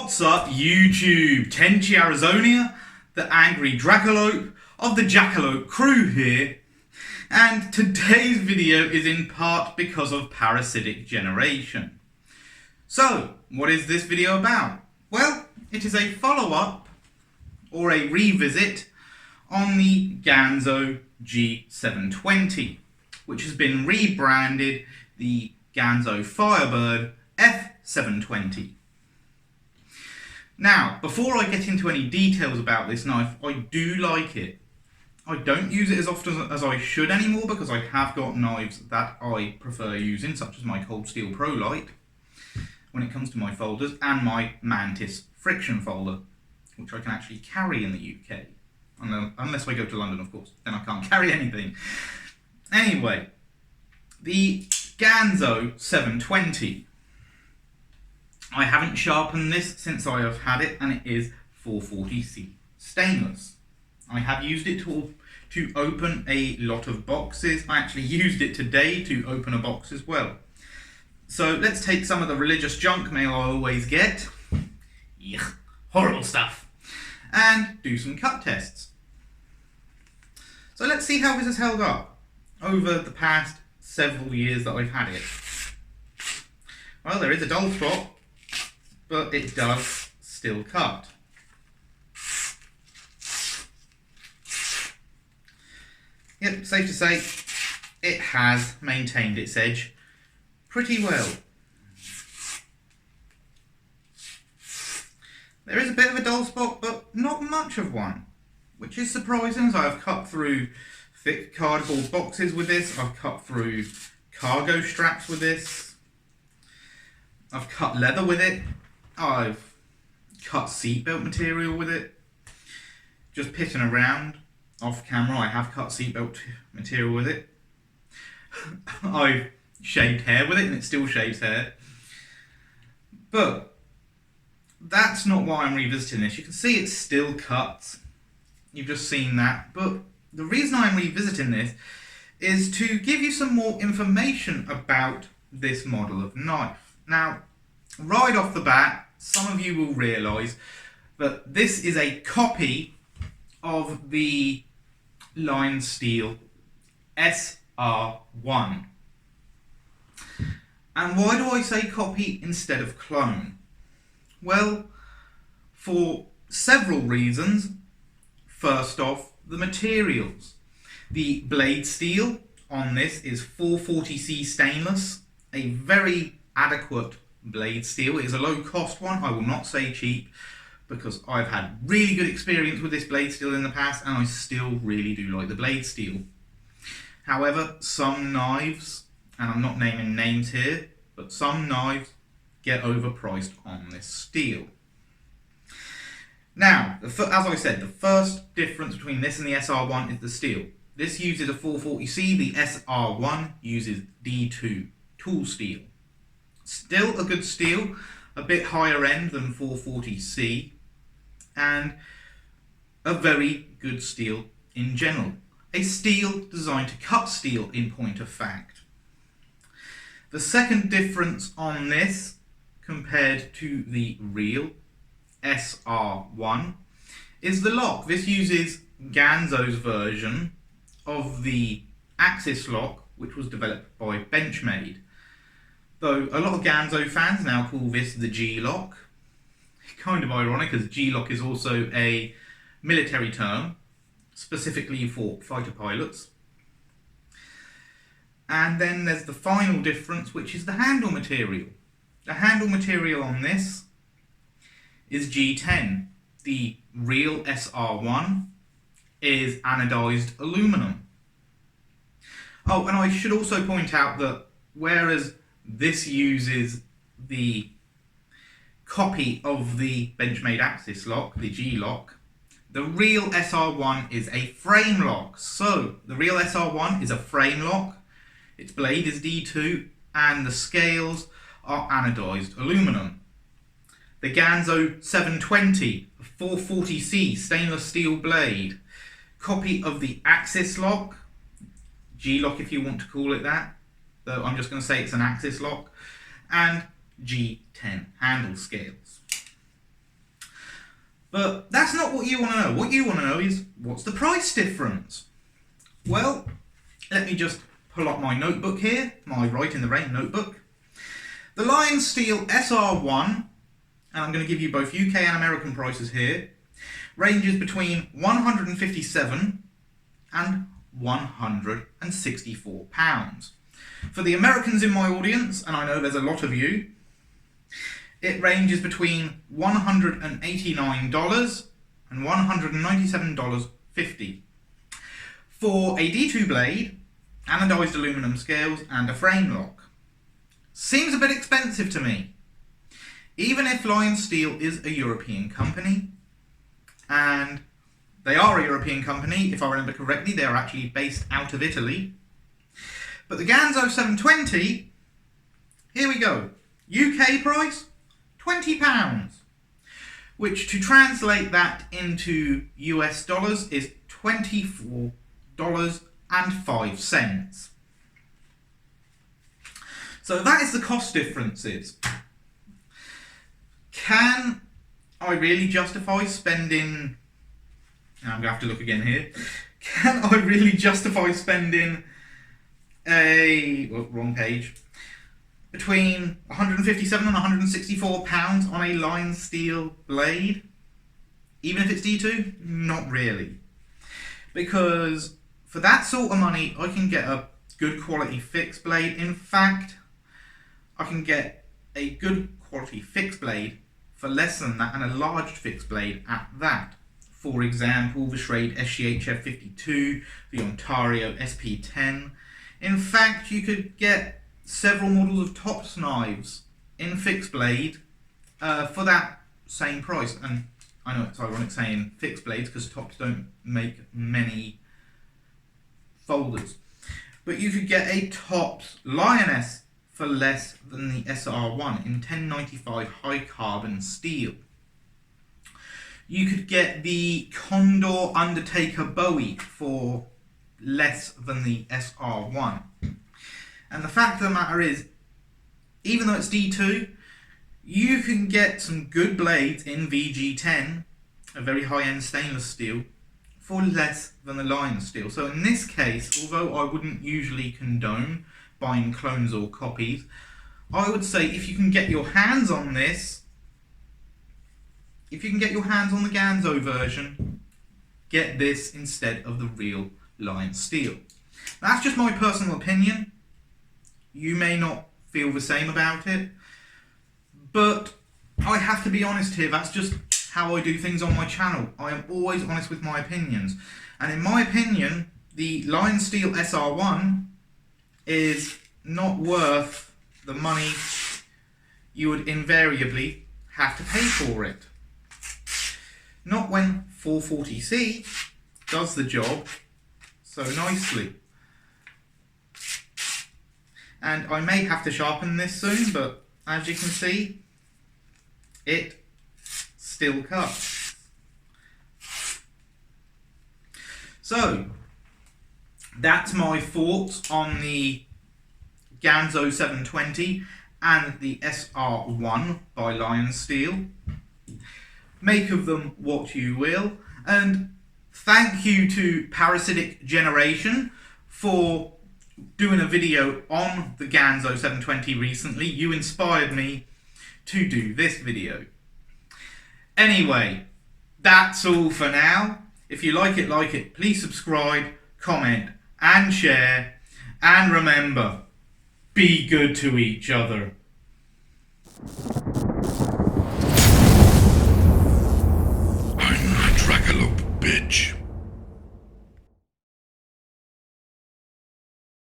What's up YouTube? Tenchi Arizonia, the angry Dracolope of the Dracolope crew here, and today's video is in part because of ParasidicGeneration. So, what is this video about? Well, it is a follow-up or a revisit on the Ganzo G720, which has been rebranded the Ganzo Firebird F720. Now, before I get into any details about this knife, I do like it. I don't use it as often as I should anymore because I have got knives that I prefer using, such as my Cold Steel Pro Light, when it comes to my folders, and my Mantis friction folder, which I can actually carry in the UK. Unless I go to London, of course, then I can't carry anything. Anyway, the Ganzo 720. I haven't sharpened this since I have had it, and it is 440C stainless. I have used it to open a lot of boxes. I actually used it today to open a box as well. So let's take some of the religious junk mail I always get. Yuck, horrible stuff. And do some cut tests. So let's see how this has held up over the past several years that I've had it. Well, there is a dull spot, but it does still cut. Yep, safe to say, it has maintained its edge pretty well. There is a bit of a dull spot, but not much of one, which is surprising, as I have cut through thick cardboard boxes with this, I've cut through cargo straps with this, I've cut leather with it, I've cut seatbelt material with it. Just pitting around off camera, I have cut seatbelt material with it. I've shaved hair with it, and it still shaves hair. But that's not why I'm revisiting this. You can see it still cuts. You've just seen that. But the reason I'm revisiting this is to give you some more information about this model of knife. Now, right off the bat, some of you will realise that this is a copy of the line steel SR1. And why do I say copy instead of clone? Well, for several reasons. First off, the materials. The blade steel on this is 440C stainless, a very adequate blade steel. It is a low cost one. I will not say cheap, because I've had really good experience with this blade steel in the past, and I still really do like the blade steel. However, some knives, and I'm not naming names here, but some knives get overpriced on this steel. Now, as I said, the first difference between this and the SR1 is the steel. This uses a 440C, the SR1 uses D2 tool steel. Still a good steel, a bit higher end than 440C, and a very good steel in general. A steel designed to cut steel, in point of fact. The second difference on this compared to the real SR1 is the lock. This uses Ganzo's version of the Axis lock, which was developed by Benchmade. Though a lot of Ganzo fans now call this the G-lock. Kind of ironic, as G-lock is also a military term, specifically for fighter pilots. And then there's the final difference, which is the handle material. The handle material on this is G10. The real SR1 is anodized aluminum. Oh, and I should also point out that whereas this uses the copy of the Benchmade Axis lock, the G-lock, the real SR1 is a frame lock. So, the real SR1 is a frame lock, its blade is D2, and the scales are anodized aluminum. The Ganzo 720, 440C stainless steel blade, copy of the Axis lock, G-lock if you want to call it that, though I'm just going to say it's an Axis lock, and G10 handle scales. But that's not what you want to know. What you want to know is, what's the price difference? Well, let me just pull up my notebook here, my Write in the Rain notebook. The Lion Steel SR1, and I'm going to give you both UK and American prices here, ranges between £157 and £164. For the Americans in my audience, and I know there's a lot of you, it ranges between $189 and $197.50 for a D2 blade, anodized aluminum scales and a frame lock. Seems a bit expensive to me, even if Lion Steel is a European company, and they are a European company, if I remember correctly. They are actually based out of Italy. But the Ganzo 720, here we go, UK price, £20, which to translate that into US dollars is $24.05. So that is the cost differences. Can I really justify spending... I'm going to have to look again here. Can I really justify spending wrong page, between £157 and £164 on a Lion Steel blade, even if it's D2? Not really. Because for that sort of money, I can get a good quality fixed blade. In fact, I can get a good quality fixed blade for less than that, and a large fixed blade at that. For example, the Schrade SGHF52, the Ontario SP10. In fact, you could get several models of Tops knives in fixed blade for that same price. And I know it's ironic saying fixed blades because Tops don't make many folders. But you could get a Tops Lioness for less than the SR1 in 1095 high carbon steel. You could get the Condor Undertaker Bowie for less than the SR1. And the fact of the matter is, even though it's D2, you can get some good blades in VG10, a very high-end stainless steel, for less than the Lion Steel. So in this case, although I wouldn't usually condone buying clones or copies, I would say if you can get your hands on this, if you can get your hands on the Ganzo version, get this instead of the real Lion Steel. That's just my personal opinion. You may not feel the same about it, but I have to be honest here. That's just how I do things on my channel. I am always honest with my opinions. And in my opinion, the Lion Steel SR1 is not worth the money you would invariably have to pay for it. Not when 440C does the job so nicely. And I may have to sharpen this soon, but as you can see, it still cuts. So, that's my thoughts on the Ganzo 720 and the SR1 by Lion Steel. Make of them what you will, and thank you to ParasidicGeneration for doing a video on the Ganzo 720 recently. You inspired me to do this video. Anyway, that's all for now. If you like it, please subscribe, comment and share, and remember, be good to each other.